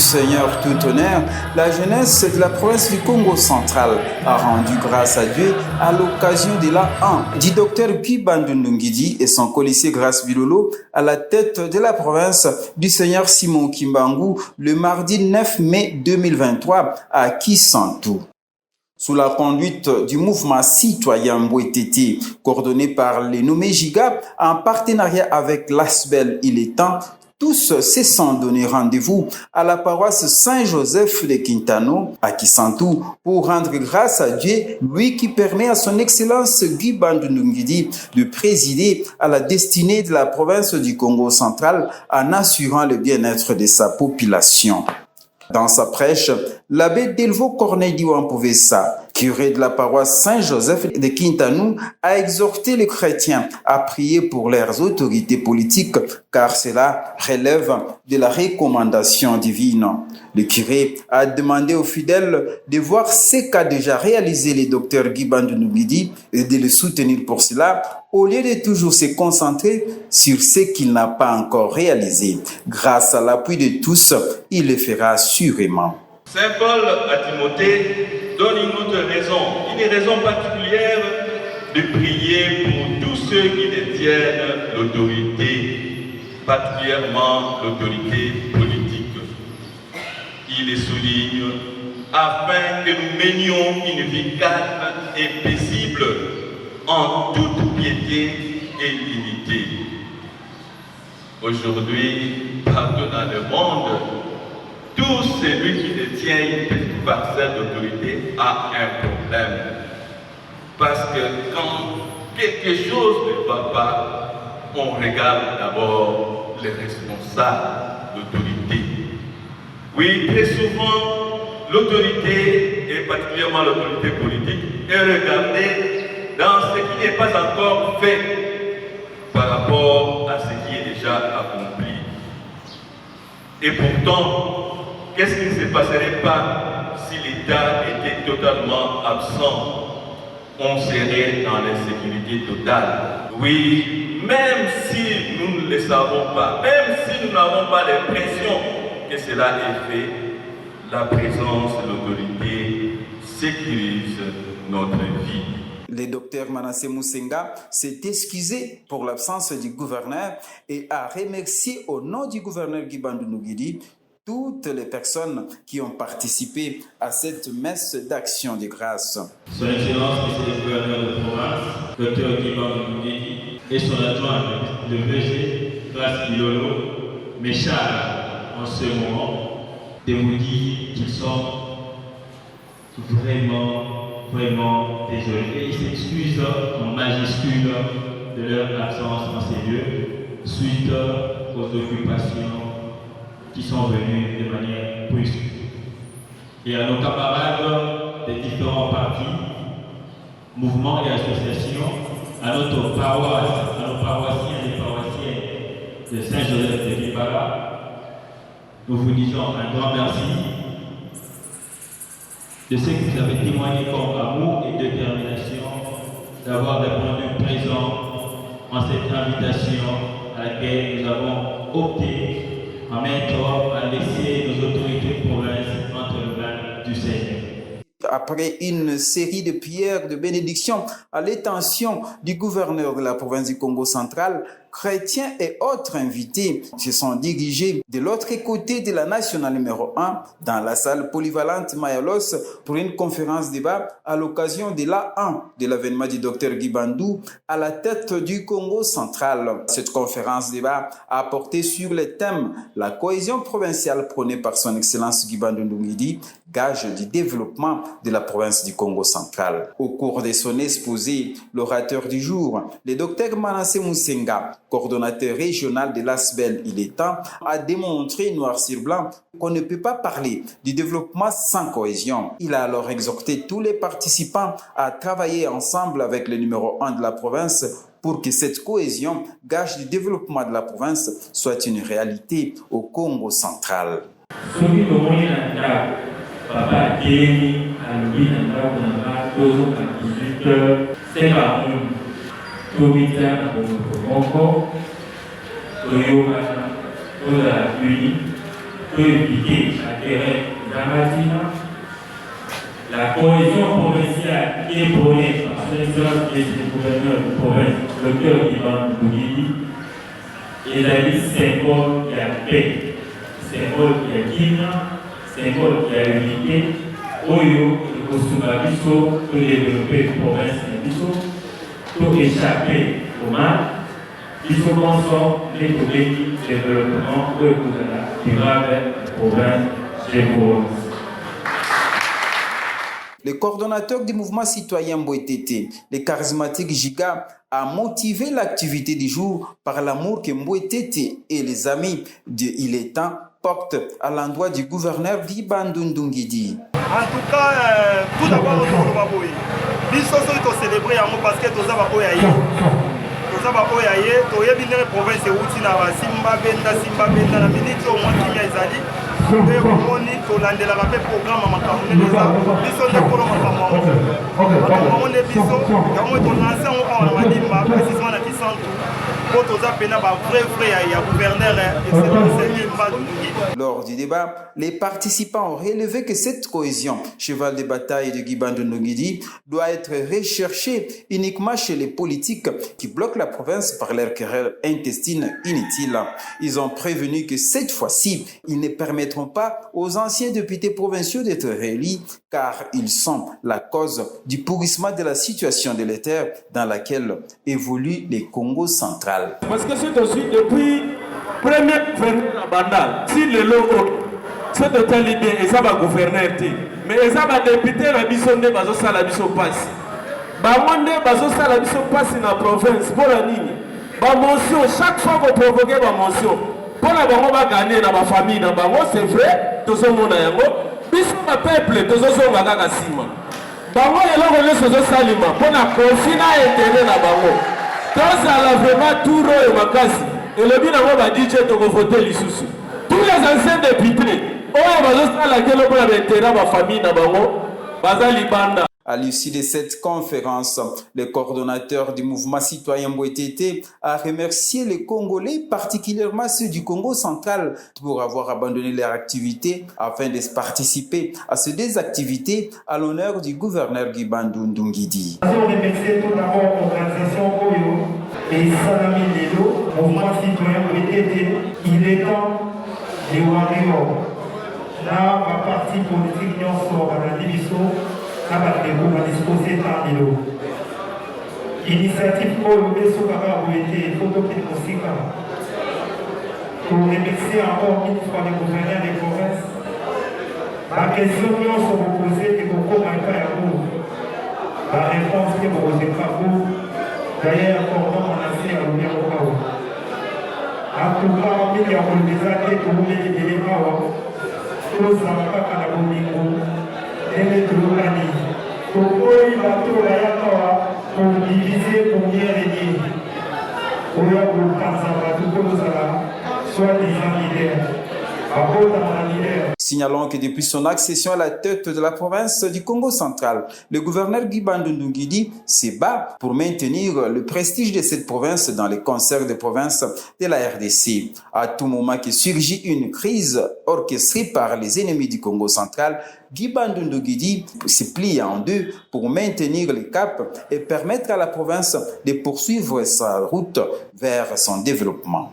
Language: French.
Seigneur tout honneur, la jeunesse de la province du Congo central a rendu grâce à Dieu à l'occasion de l'an 1 du docteur Guy Bandundungidi et son colissier Grace Bilolo à la tête de la province du Seigneur Simon Kimbangu le mardi 9 mai 2023 à Kisantu. Sous la conduite du mouvement citoyen Mbouetete, coordonné par les nommés Giga, en partenariat avec l'ASBEL Il est temps, tous se sont donné rendez-vous à la paroisse Saint-Joseph de Quintano, à Kisantu, pour rendre grâce à Dieu, lui qui permet à son Excellence Guy Bandundungidi de présider à la destinée de la province du Congo central en assurant le bien-être de sa population. Dans sa prêche, l'abbé Delvaux Corneille Diwampouvessa, curé de la paroisse Saint-Joseph de Quintano, a exhorté les chrétiens à prier pour leurs autorités politiques, car cela relève de la recommandation divine. Le curé a demandé aux fidèles de voir ce qu'a déjà réalisé le docteur Guy Bandundungidi et de le soutenir pour cela, au lieu de toujours se concentrer sur ce qu'il n'a pas encore réalisé. Grâce à l'appui de tous, il le fera assurément. Saint Paul à Timothée donne une autre raison, une raison particulière de prier pour tous ceux qui détiennent l'autorité, particulièrement l'autorité politique. Il les souligne afin que nous menions une vie calme et paisible en toute piété et dignité. Aujourd'hui, partout dans le monde, tout celui qui détient une petite parcelle d'autorité a un problème. Parce que quand quelque chose ne va pas, on regarde d'abord les responsables d'autorité. Oui, très souvent, l'autorité, et particulièrement l'autorité politique, est regardée dans ce qui n'est pas encore fait par rapport à ce qui est déjà accompli. Et pourtant, qu'est-ce qui ne se passerait pas si l'État était totalement absent? On serait dans l'insécurité totale. Oui, même si nous ne le savons pas, même si nous n'avons pas l'impression que cela est fait, la présence de l'autorité sécurise notre vie. Le docteur Manasseh Musenga s'est excusé pour l'absence du gouverneur et a remercié au nom du gouverneur Guy Bandundungidi toutes les personnes qui ont participé à cette messe d'action de grâce. Son Excellence, Monsieur le gouverneur de province, Dr Guy Bandundungidi, et son adjoint, le VG, Grace Bilolo, m'échargent en ce moment de vous dire qu'ils sont vraiment désolés. Et ils s'excusent en majuscule de leur absence dans ces lieux suite aux occupations qui sont venues de manière brusque. Et à nos camarades des différents partis, mouvements et associations, à notre paroisse, à nos paroissiens et paroissiennes de Saint-Joseph de Kibara, nous vous disons un grand merci de ce que vous avez témoigné comme amour et détermination d'avoir répondu présent en cette invitation à laquelle nous avons opté à laisser nos autorités de province entre les mains du Seigneur. Après une série de prières de bénédiction à l'intention du gouverneur de la province du Congo central, chrétiens et autres invités se sont dirigés de l'autre côté de la nationale numéro 1 dans la salle polyvalente Mayalos pour une conférence débat à l'occasion de l'A1 de l'avènement du docteur Guy Bandou à la tête du Congo central. Cette conférence débat a porté sur le thème la cohésion provinciale prônée par son Excellence Guy Bandundungidi, gage du développement de la province du Congo central. Au cours de son exposé, l'orateur du jour, le docteur Manasseh Musenga, coordonnateur régional de l'ASBEL Il est temps, a démontré noir sur blanc qu'on ne peut pas parler du développement sans cohésion. Il a alors exhorté tous les participants à travailler ensemble avec le numéro 1 de la province pour que cette cohésion, gage du développement de la province, soit une réalité au Congo central. peut éviter la terrain d'Amatina. La cohésion provinciale qui est prônée par l'exemple du gouverneur de province, le Dr Ivan Bougidi, est la liste symbole de la paix, symbole de la guine, symbole de la unité, Oyo, le Kosumabiso, pour développer la province de Biso, pour échapper au mal. Il faut qu'on sorte les politiques de développement pour la durable province de Bourgogne. Le coordonnateur du mouvement citoyen Mbouetete, le charismatique Giga, a motivé l'activité du jour par l'amour que Mbouetete et les amis de Il est temps portent à l'endroit du gouverneur d'Ibandou Ndungidi. En tout cas, tout d'abord, nous avons célébré parce que nous avons province Simba Benda, la minute au moins qui est Lors du débat, les participants ont relevé que cette cohésion, cheval de bataille de Guibandou Ndungidi, doit être recherchée uniquement chez les politiques qui bloquent la province par leurs querelles intestines inutiles. Ils ont prévenu que cette fois-ci, ils ne permettront pas aux anciens députés provinciaux d'être réélus car ils sont la cause du pourrissement de la situation délétère dans laquelle évolue le Congo central. Parce que c'est aussi depuis premier gouverneur Bandal, si le logo, c'est de tel idée, et ça va gouverner, mais ça va député la mission de Bazosa la mission passe. Bamonde Bazosa la mission passe dans la province, pour la ligne. Mention, chaque fois que vous provoquez ma mention, pour la banque va gagner dans ma famille, dans ma c'est vrai, tout ce monde a un bisou ma peuple, tout ce monde va gagner Sima. Bango et l'on relève ce salima, pour la confiner intérêt dans bango. Dans ça, la vraiment tout et makasi. Et le bien va dire que tu vas voter les sous. Tous les anciens députés, on va juste à laquelle on va intérêt dans ma famille dans bango, bazali banda. À l'issue de cette conférence, le coordonnateur du mouvement citoyen Mbouetete a remercié les Congolais, particulièrement ceux du Congo central, pour avoir abandonné leur activité afin de participer à ces deux activités à l'honneur du gouverneur Guibandou Ndungidi. Je remercie tout d'abord l'organisation Oyo et Salami Lelo, mouvement citoyen Mbouetete. Il est temps de Wario. Là, ma partie politique n'y sort à la division. Initiative pour remercier encore une fois les gouverneurs des provinces. La question que nous sommes posée est pourquoi la réponse que vous posez pas vous. D'ailleurs, comment on a fait à l'ouvrir au chaos. En tout cas, il y a des années pour vous les éléments. Nous ne savons pas qu'à la Bomingo. Et pour diviser, pour mieux régner. Pour soit des leaders. Signalons que depuis son accession à la tête de la province du Congo central, le gouverneur Guibandou Ndungidi se bat pour maintenir le prestige de cette province dans les concerts de province de la RDC. À tout moment que surgit une crise orchestrée par les ennemis du Congo central, Guibandou Ndungidi se plie en deux pour maintenir le cap et permettre à la province de poursuivre sa route vers son développement.